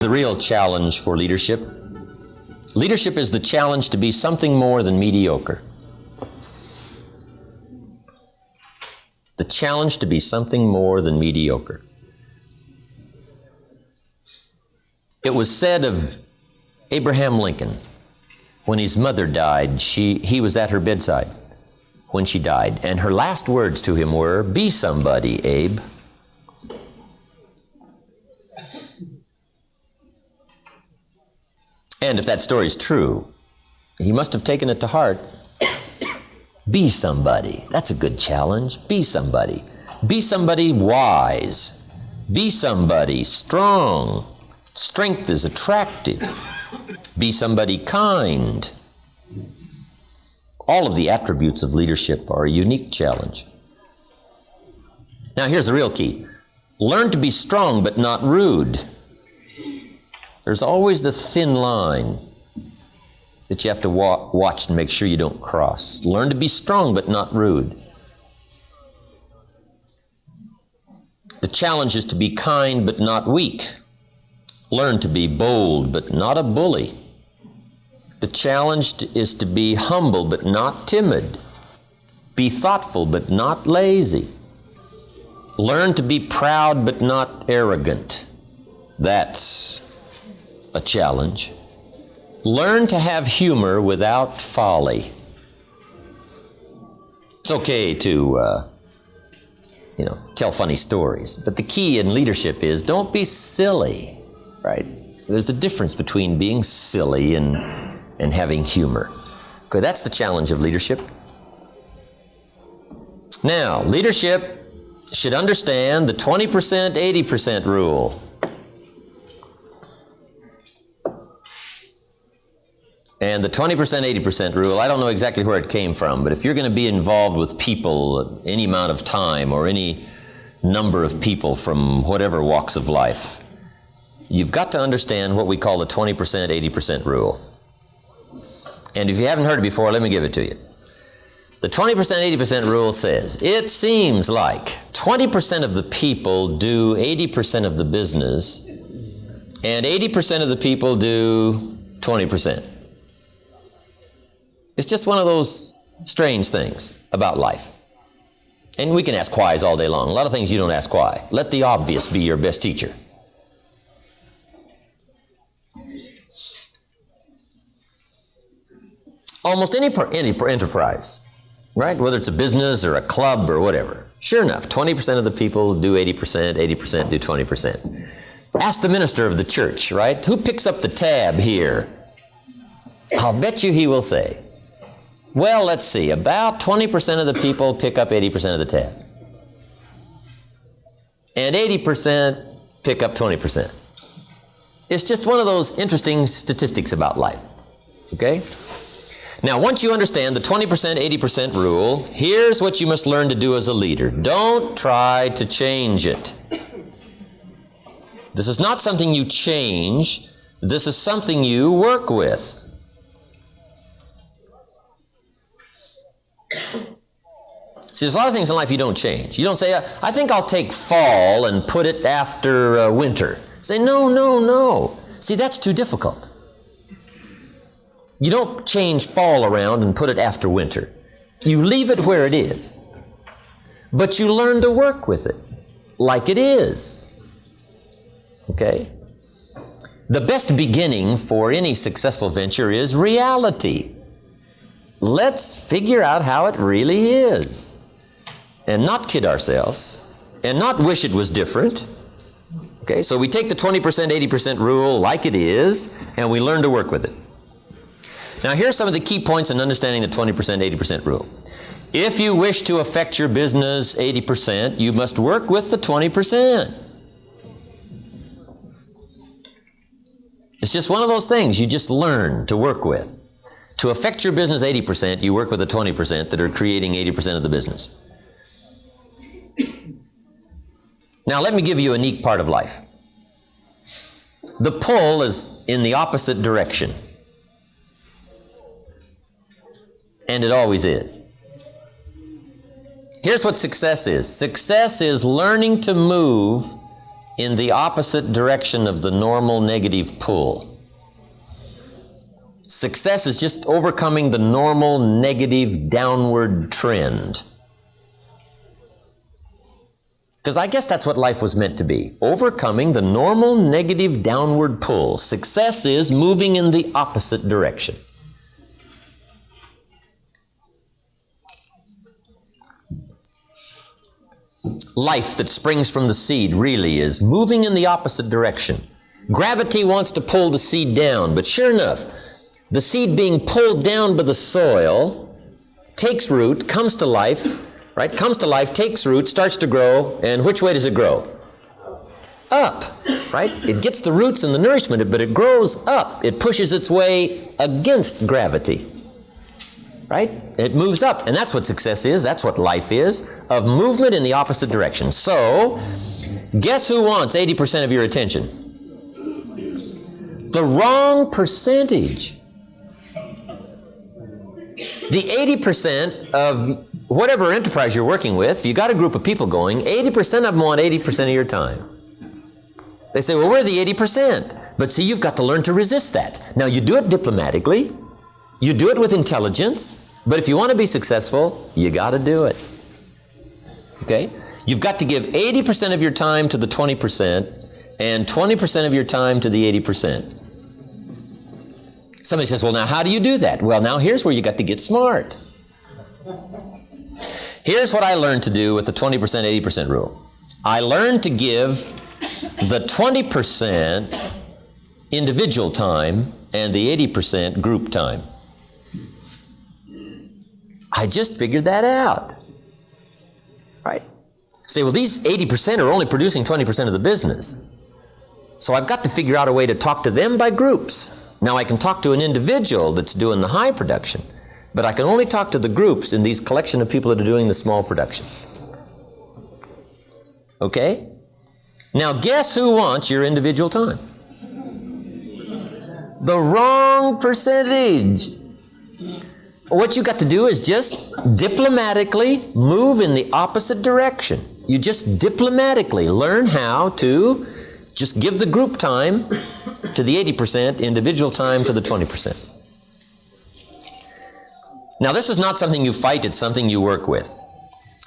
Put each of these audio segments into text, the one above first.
The real challenge for leadership. Leadership is the challenge to be something more than mediocre. The challenge to be something more than mediocre. It was said of Abraham Lincoln, when his mother died, he was at her bedside when she died, and her last words to him were, "Be somebody, Abe." And if that story is true, he must have taken it to heart. Be somebody. That's a good challenge. Be somebody. Be somebody wise. Be somebody strong. Strength is attractive. Be somebody kind. All of the attributes of leadership are a unique challenge. Now here's the real key. Learn to be strong but not rude. There's always the thin line that you have to watch and make sure you don't cross. Learn to be strong but not rude. The challenge is to be kind but not weak. Learn to be bold but not a bully. The challenge is to be humble but not timid. Be thoughtful but not lazy. Learn to be proud but not arrogant. That's a challenge. Learn to have humor without folly. It's okay to, tell funny stories, but the key in leadership is don't be silly, right? There's a difference between being silly and having humor. Okay, that's the challenge of leadership. Now, leadership should understand the 20%, 80% rule. And the 20%, 80% rule, I don't know exactly where it came from, but if you're going to be involved with people any amount of time or any number of people from whatever walks of life, you've got to understand what we call the 20%, 80% rule. And if you haven't heard it before, let me give it to you. The 20%, 80% rule says, it seems like 20% of the people do 80% of the business, and 80% of the people do 20%. It's just one of those strange things about life. And we can ask whys all day long. A lot of things you don't ask why. Let the obvious be your best teacher. Almost any enterprise, right? Whether it's a business or a club or whatever. Sure enough, 20% of the people do 80%, 80% do 20%. Ask the minister of the church, right? Who picks up the tab here? I'll bet you he will say, well, let's see, about 20% of the people pick up 80% of the tab. And 80% pick up 20%. It's just one of those interesting statistics about life, okay? Now, once you understand the 20%, 80% rule, here's what you must learn to do as a leader. Don't try to change it. This is not something you change. This is something you work with. See, there's a lot of things in life you don't change. You don't say, I think I'll take fall and put it after winter. Say, no. See, that's too difficult. You don't change fall around and put it after winter. You leave it where it is. But you learn to work with it like it is. Okay? The best beginning for any successful venture is reality. Let's figure out how it really is. And not kid ourselves. And not wish it was different. Okay, so we take the 20%, 80% rule like it is, and we learn to work with it. Now here's some of the key points in understanding the 20%, 80% rule. If you wish to affect your business 80%, you must work with the 20%. It's just one of those things you just learn to work with. To affect your business 80%, you work with the 20% that are creating 80% of the business. Now let me give you a unique part of life. The pull is in the opposite direction. And it always is. Here's what success is. Success is learning to move in the opposite direction of the normal negative pull. Success is just overcoming the normal negative downward trend. Because I guess that's what life was meant to be. Overcoming the normal negative downward pull. Success is moving in the opposite direction. Life that springs from the seed really is moving in the opposite direction. Gravity wants to pull the seed down, but sure enough, the seed being pulled down by the soil takes root, comes to life, right? Comes to life, takes root, starts to grow, and which way does it grow? Up, right? It gets the roots and the nourishment, but it grows up. It pushes its way against gravity, right? It moves up, and that's what success is. That's what life is, of movement in the opposite direction. So, guess who wants 80% of your attention? The wrong percentage. The 80% of whatever enterprise you're working with, if you got a group of people going, 80% of them want 80% of your time. They say, well, we're the 80%. But see, you've got to learn to resist that. Now, you do it diplomatically. You do it with intelligence. But if you want to be successful, you got to do it. Okay? You've got to give 80% of your time to the 20% and 20% of your time to the 80%. Somebody says, well, now how do you do that? Well, now here's where you got to get smart. Here's what I learned to do with the 20%, 80% rule. I learned to give the 20% individual time and the 80% group time. I just figured that out. Right? Say, well, these 80% are only producing 20% of the business. So I've got to figure out a way to talk to them by groups. Now I can talk to an individual that's doing the high production, but I can only talk to the groups in these collection of people that are doing the small production. Okay? Now guess who wants your individual time? The wrong percentage. What you got to do is just diplomatically move in the opposite direction. You just diplomatically learn how to just give the group time to the 80%, individual time to the 20%. Now this is not something you fight, it's something you work with.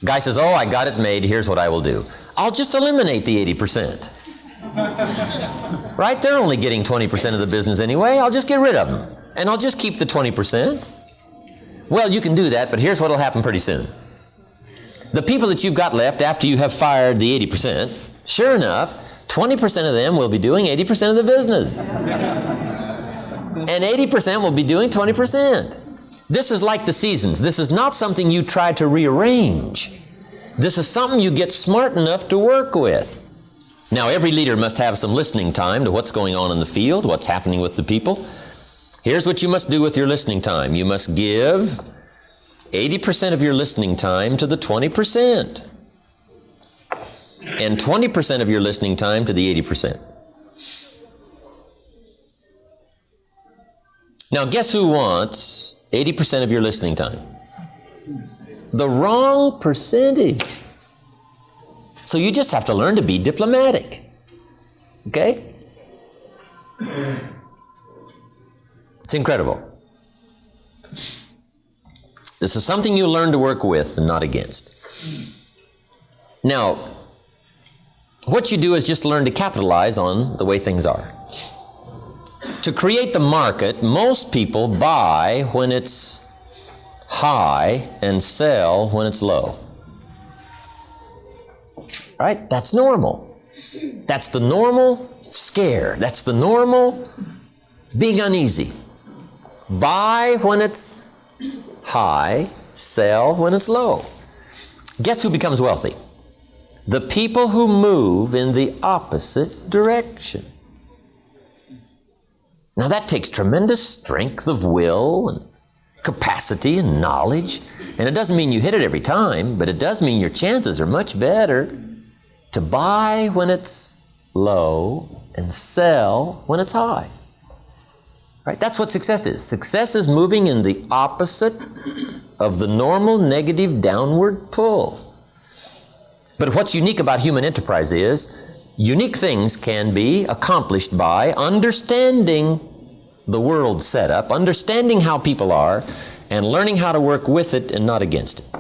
Guy says, oh, I got it made, here's what I will do. I'll just eliminate the 80%. Right? They're only getting 20% of the business anyway. I'll just get rid of them. And I'll just keep the 20%. Well, you can do that, but here's what will happen pretty soon. The people that you've got left after you have fired the 80%, sure enough, 20% of them will be doing 80% of the business. And 80% will be doing 20%. This is like the seasons. This is not something you try to rearrange. This is something you get smart enough to work with. Now, every leader must have some listening time to what's going on in the field, what's happening with the people. Here's what you must do with your listening time. You must give 80% of your listening time to the 20%. And 20% of your listening time to the 80%. Now, guess who wants 80% of your listening time? The wrong percentage. So you just have to learn to be diplomatic. Okay? It's incredible. This is something you learn to work with and not against. Now, what you do is just learn to capitalize on the way things are. To create the market, most people buy when it's high and sell when it's low. Right? That's normal. That's the normal scare. That's the normal being uneasy. Buy when it's high, sell when it's low. Guess who becomes wealthy? The people who move in the opposite direction. Now that takes tremendous strength of will and capacity and knowledge. And it doesn't mean you hit it every time, but it does mean your chances are much better to buy when it's low and sell when it's high. Right? That's what success is. Success is moving in the opposite of the normal negative downward pull. But what's unique about human enterprise is Unique things can be accomplished by understanding the world setup, understanding how people are, and learning how to work with it and not against it.